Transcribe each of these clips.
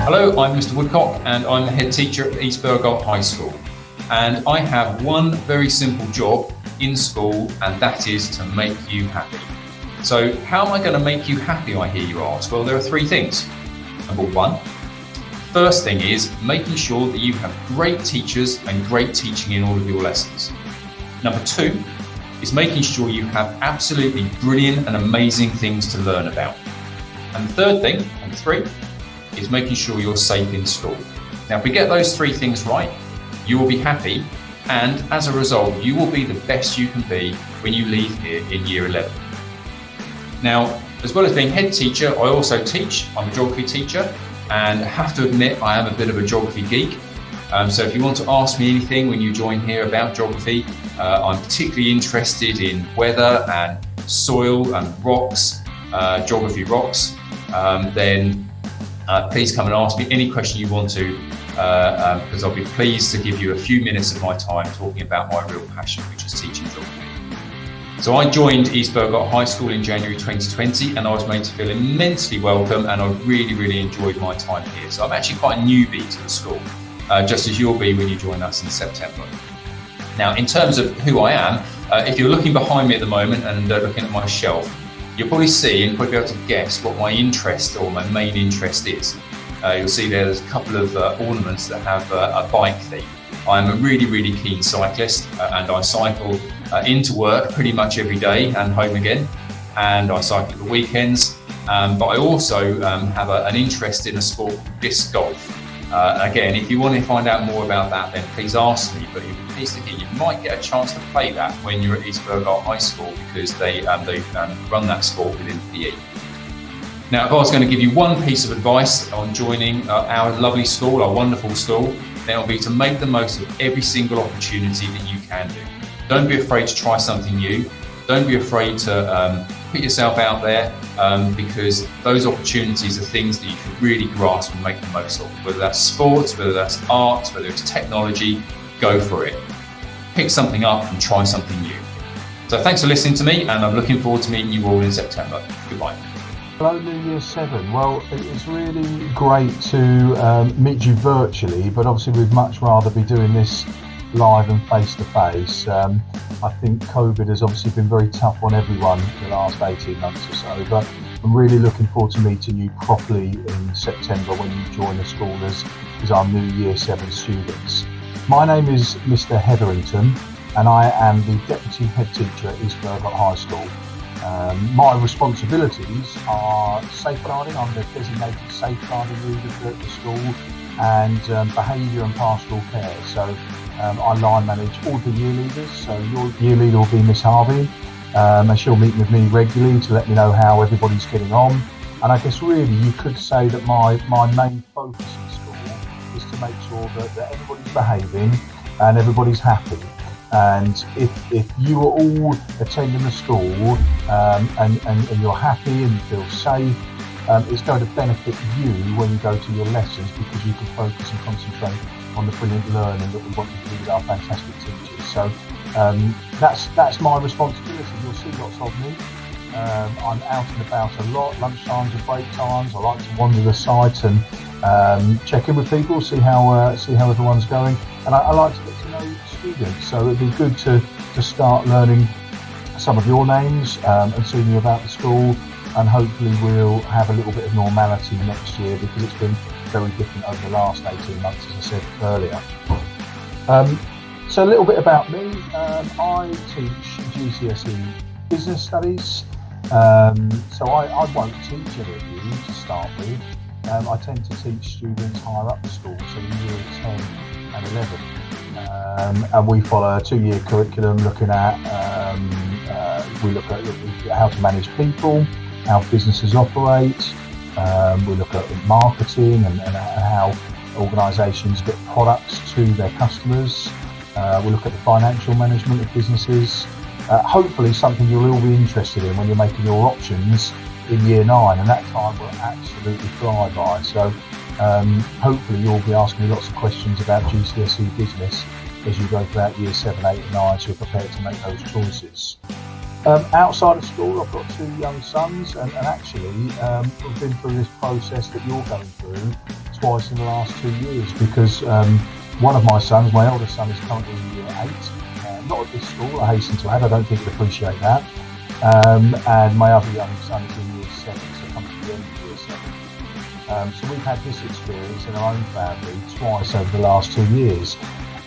Hello, I'm Mr. Woodcock and I'm the head teacher at East Bergholt High School. And I have one very simple job in school, and that is to make you happy. So how am I going to make you happy, I hear you ask? Well, there are three things. Number one, first thing is making sure that you have great teachers and great teaching in all of your lessons. Number two is making sure you have absolutely brilliant and amazing things to learn about. And the third thing, number three, is making sure you're safe in school. Now, if we get those three things right, you will be happy, and as a result, you will be the best you can be when you leave here in year 11. Now, as well as being head teacher, I also teach. I'm a geography teacher, and I have to admit I am a bit of a geography geek. So if you want to ask me anything when you join here about geography, I'm particularly interested in weather and soil and rocks, geography rocks, then please come and ask me any question you want to, because I'll be pleased to give you a few minutes of my time talking about my real passion, which is teaching geography. So I joined East Bergholt High School in January 2020, and I was made to feel immensely welcome, and I really enjoyed my time here. So I'm actually quite a newbie to the school, just as you'll be when you join us in September. Now, in terms of who I am, if you're looking behind me at the moment and looking at my shelf, you'll probably see and probably be able to guess what my interest or my main interest is. You'll see there's a couple of ornaments that have a bike theme. I'm a really keen cyclist, and I cycle into work pretty much every day and home again, and I cycle at the weekends, but I also have an interest in a sport called disc golf. Again, if you want to find out more about that, then please ask me, but you'll be pleased to hear you might get a chance to play that when you're at East Bergholt High School, because they run that sport within PE. Now, if I was going to give you one piece of advice on joining our lovely school, our wonderful school, then it will be to make the most of every single opportunity that you can do. Don't be afraid to try something new. Don't be afraid to put yourself out there, because those opportunities are things that you can really grasp and make the most of. Whether that's sports, whether that's art, whether it's technology, go for it. Pick something up and try something new. So thanks for listening to me, and I'm looking forward to meeting you all in September. Goodbye. Hello, New Year 7. Well, it's really great to meet you virtually, but obviously we'd much rather be doing this live and face-to-face. I think COVID has obviously been very tough on everyone the last 18 months or so, but I'm really looking forward to meeting you properly in September when you join the school as our new Year 7 students. My name is Mr. Hetherington, and I am the Deputy Head Teacher at East Bergholt High School. My responsibilities are safeguarding. I'm the designated safeguarding leader at the school, and behaviour and pastoral care. So I line manage all the year leaders. So your year leader will be Miss Harvey, and she'll meet with me regularly to let me know how everybody's getting on. And I guess really you could say that my main focus in school is to make sure that everybody's behaving and everybody's happy. And if you are all attending the school and you're happy and you feel safe, it's going to benefit you when you go to your lessons, because you can focus and concentrate on the brilliant learning that we want you to do with our fantastic teachers. So that's my responsibility. You'll see lots of me. I'm out and about a lot, lunchtimes and break times. I like to wander the site and check in with people, see how everyone's going, and I like to get to know students. So it'd be good to start learning some of your names and seeing you about the school, and hopefully we'll have a little bit of normality next year, because it's been very different over the last 18 months, as I said earlier. So a little bit about me. I teach GCSE business studies, so I won't teach any of you to start with. I tend to teach students higher up the school, so in year 10 and 11. And we follow a 2-year curriculum looking at, we look at how to manage people, how businesses operate, we look at marketing and how organisations get products to their customers, we look at the financial management of businesses, hopefully something you'll all be interested in when you're making your options in year 9, and that time will absolutely fly by. So hopefully you'll be asking me lots of questions about GCSE business as you go throughout year 7, 8 and 9, so you're prepared to make those choices. Outside of school, I've got 2 young sons, and actually we've been through this process that you're going through twice in the last 2 years, because one of my sons, my eldest son, is currently in year 8, not at this school, I hasten to add, I don't think he'd appreciate that, and my other young son is in year 7, so coming to the end of year 7. So we've had this experience in our own family twice over the last 2 years.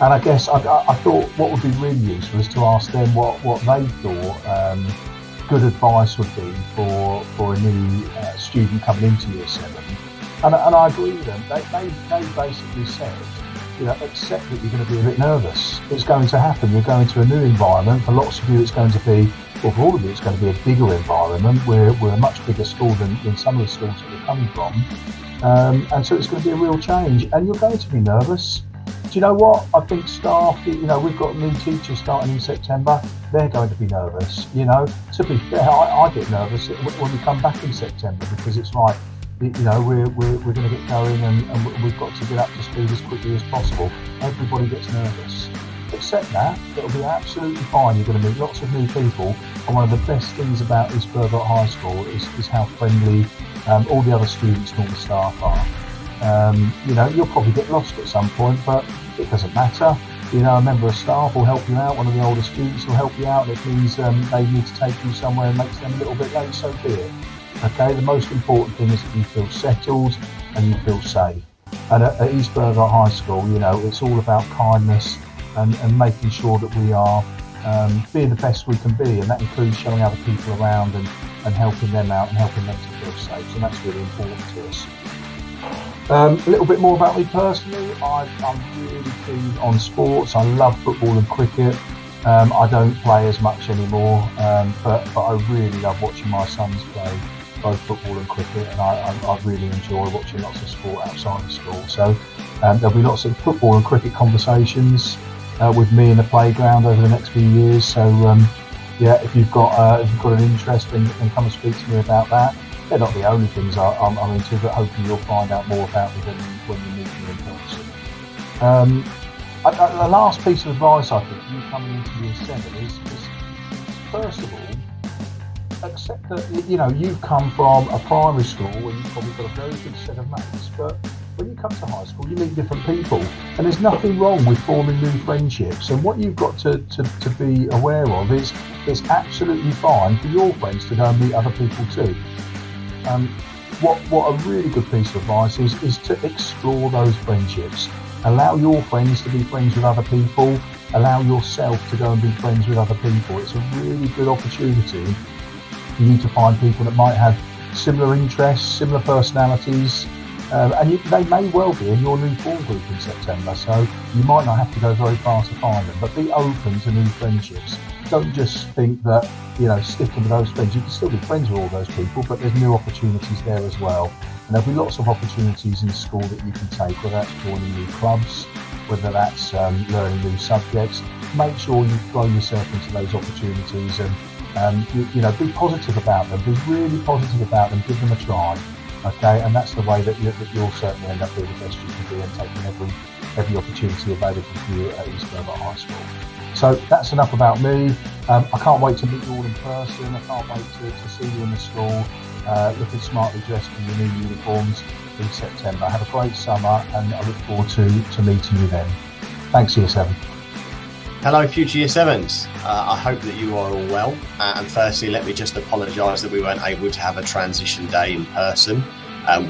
And I guess I thought what would be really useful is to ask them what they thought good advice would be for a new student coming into year 7. And I agree with them. They basically said, accept that you're going to be a bit nervous. It's going to happen. You're going to a new environment. For lots of you, it's going to be, well, for all of you, it's going to be a bigger environment. We're a much bigger school than some of the schools that we're coming from. And so it's going to be a real change. And you're going to be nervous. Do you know what? I think staff, we've got new teachers starting in September. They're going to be nervous. To be fair, I get nervous when we come back in September, because it's like, we're going to get going and we've got to get up to speed as quickly as possible. Everybody gets nervous. Accept that. It'll be absolutely fine. You're going to meet lots of new people. And one of the best things about East Bergholt High School is how friendly all the other students and all the staff are. You'll probably get lost at some point, but it doesn't matter. A member of staff will help you out, one of the older students will help you out, and it means they need to take you somewhere and makes them a little bit late, so be it. Okay, the most important thing is that you feel settled and you feel safe. And at East Bergholt High School, it's all about kindness and making sure that we are being the best we can be, and that includes showing other people around and helping them out and helping them to feel safe, so that's really important to us. A little bit more about me personally. I'm really keen on sports. I love football and cricket. I don't play as much anymore, but I really love watching my sons play both football and cricket, and I really enjoy watching lots of sport outside of school. So there'll be lots of football and cricket conversations with me in the playground over the next few years. So if you've got an interest, then come and speak to me about that. They're not the only things I'm into, but hopefully you'll find out more about me when you meet me in person. The last piece of advice I think you coming into year 7 is first of all, accept that you've come from a primary school where you've probably got a very good set of mates, but when you come to high school you meet different people, and there's nothing wrong with forming new friendships. And what you've got to be aware of is it's absolutely fine for your friends to go and meet other people too. What a really good piece of advice is to explore those friendships. Allow your friends to be friends with other people. Allow yourself to go and be friends with other people. It's a really good opportunity for you to find people that might have similar interests, similar personalities, and they may well be in your new form group in September, so you might not have to go very far to find them, but be open to new friendships. Don't just think that, sticking with those friends, you can still be friends with all those people, but there's new opportunities there as well. And there'll be lots of opportunities in school that you can take, whether that's joining new clubs, whether that's learning new subjects. Make sure you throw yourself into those opportunities and be positive about them. Be really positive about them. Give them a try. Okay, and that's the way that you'll certainly end up being the best you can be and taking every opportunity available to you at East Bergholt High School. So that's enough about me. I can't wait to meet you all in person. I can't wait to see you in the school, looking smartly dressed in your new uniforms in September. Have a great summer, and I look forward to meeting you then. Thanks, Year 7. Hello, future Year 7s. I hope that you are all well. And firstly, let me just apologise that we weren't able to have a transition day in person.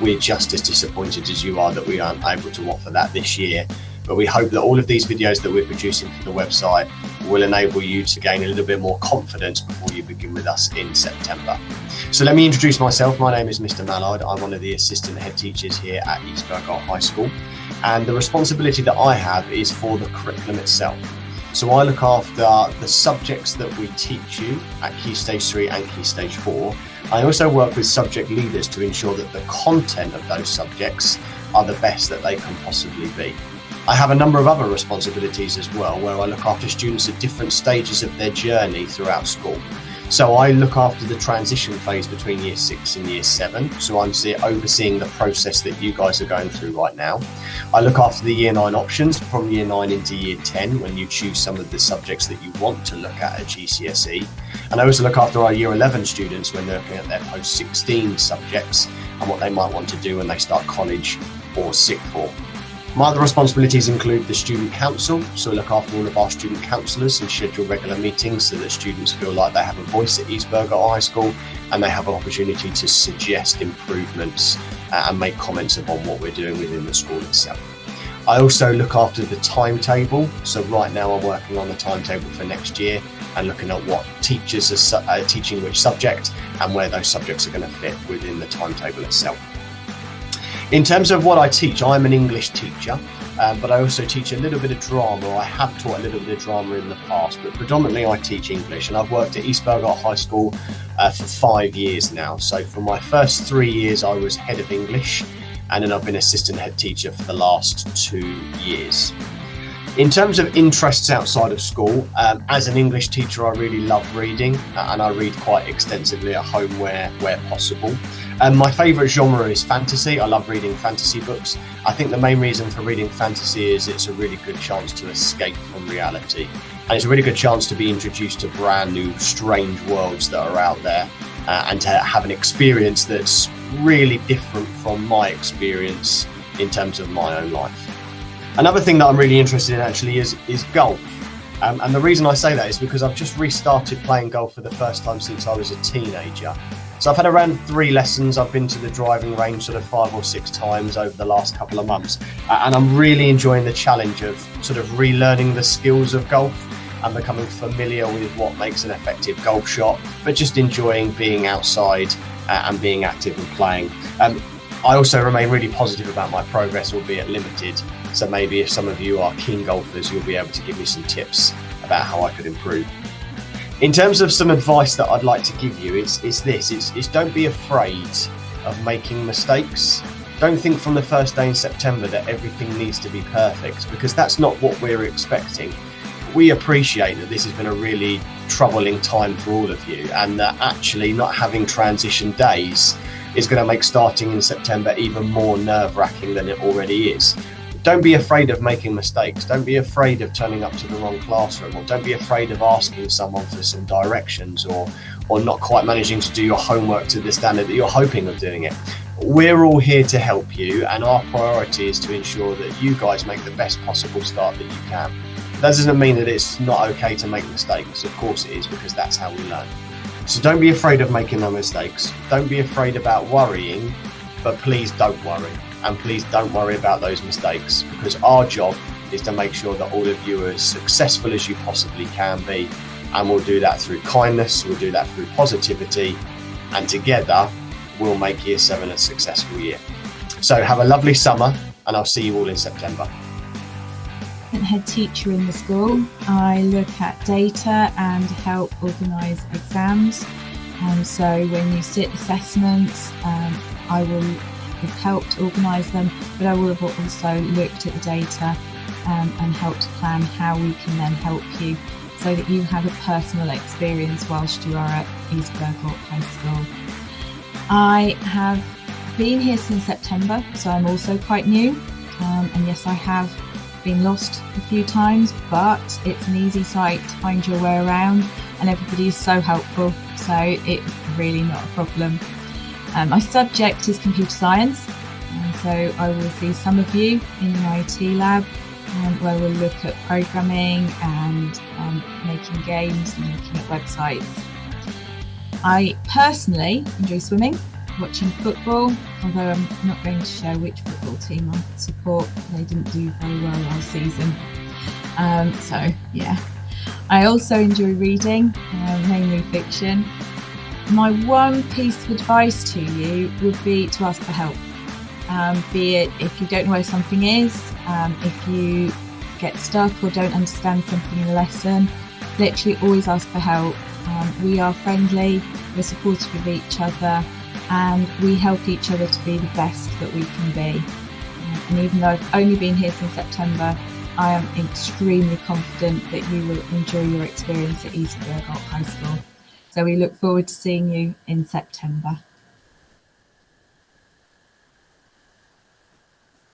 We're just as disappointed as you are that we aren't able to offer that this year. But we hope that all of these videos that we're producing for the website will enable you to gain a little bit more confidence before you begin with us in September. So let me introduce myself. My name is Mr. Mallard. I'm one of the assistant head teachers here at East Bergholt High School. And the responsibility that I have is for the curriculum itself. So I look after the subjects that we teach you at Key Stage 3 and Key Stage 4. I also work with subject leaders to ensure that the content of those subjects are the best that they can possibly be. I have a number of other responsibilities as well, where I look after students at different stages of their journey throughout school. So I look after the transition phase between Year 6 and Year 7. So I'm overseeing the process that you guys are going through right now. I look after the Year 9 options from Year 9 into Year 10 when you choose some of the subjects that you want to look at GCSE. And I also look after our Year 11 students when they're looking at their post-16 subjects and what they might want to do when they start college or sixth form. My other responsibilities include the student council, so I look after all of our student counsellors and schedule regular meetings so that students feel like they have a voice at East Bergholt High School and they have an opportunity to suggest improvements and make comments upon what we're doing within the school itself. I also look after the timetable, so right now I'm working on the timetable for next year and looking at what teachers are teaching which subject and where those subjects are going to fit within the timetable itself. In terms of what I teach, I'm an English teacher, but I also teach a little bit of drama. I have taught a little bit of drama in the past, but predominantly I teach English, and I've worked at East Bergholt High School for 5 years now. So for my first 3 years, I was head of English, and then I've been assistant head teacher for the last 2 years. In terms of interests outside of school, as an English teacher, I really love reading, and I read quite extensively at home where possible. My favourite genre is fantasy. I love reading fantasy books. I think the main reason for reading fantasy is it's a really good chance to escape from reality. And it's a really good chance to be introduced to brand new, strange worlds that are out there and to have an experience that's really different from my experience in terms of my own life. Another thing that I'm really interested in actually is golf. And the reason I say that is because I've just restarted playing golf for the first time since I was a teenager. So I've had around 3 lessons. I've been to the driving range sort of 5 or 6 times over the last couple of months. And I'm really enjoying the challenge of sort of relearning the skills of golf and becoming familiar with what makes an effective golf shot, but just enjoying being outside and being active and playing. I also remain really positive about my progress, albeit limited. So maybe if some of you are keen golfers, you'll be able to give me some tips about how I could improve. In terms of some advice that I'd like to give you, it's don't be afraid of making mistakes. Don't think from the first day in September that everything needs to be perfect, because that's not what we're expecting. We appreciate that this has been a really troubling time for all of you, and that actually not having transition days is going to make starting in September even more nerve-wracking than it already is. Don't be afraid of making mistakes. Don't be afraid of turning up to the wrong classroom, or don't be afraid of asking someone for some directions, or not quite managing to do your homework to the standard that you're hoping of doing it. We're all here to help you, and our priority is to ensure that you guys make the best possible start that you can. That doesn't mean that it's not okay to make mistakes. Of course it is, because that's how we learn. So don't be afraid of making no mistakes. Don't be afraid about worrying, but please don't worry. And please don't worry about those mistakes, because our job is to make sure that all of you are as successful as you possibly can be. And we'll do that through kindness, we'll do that through positivity, and together we'll make Year 7 a successful year. So have a lovely summer, and I'll see you all in September. Head teacher in the school. I look at data and help organise exams. So when you sit assessments, I will have helped organise them, but I will have also looked at the data and helped plan how we can then help you, so that you have a personal experience whilst you are at East Bergholt High School. I have been here since September, so I'm also quite new, and yes, I have been lost a few times, but it's an easy site to find your way around, and everybody is so helpful, so it's really not a problem. My subject is computer science, so I will see some of you in the IT lab, where we'll look at programming and making games and looking at websites. I personally enjoy swimming, watching football, although I'm not going to share which football team I support. They didn't do very well last season. So yeah. I also enjoy reading, mainly fiction. My one piece of advice to you would be to ask for help. Be it if you don't know where something is, if you get stuck or don't understand something in a lesson, literally always ask for help. We are friendly, we're supportive of each other, and we help each other to be the best that we can be. And even though I've only been here since September, I am extremely confident that you will enjoy your experience at East Bergholt High School. So we look forward to seeing you in September.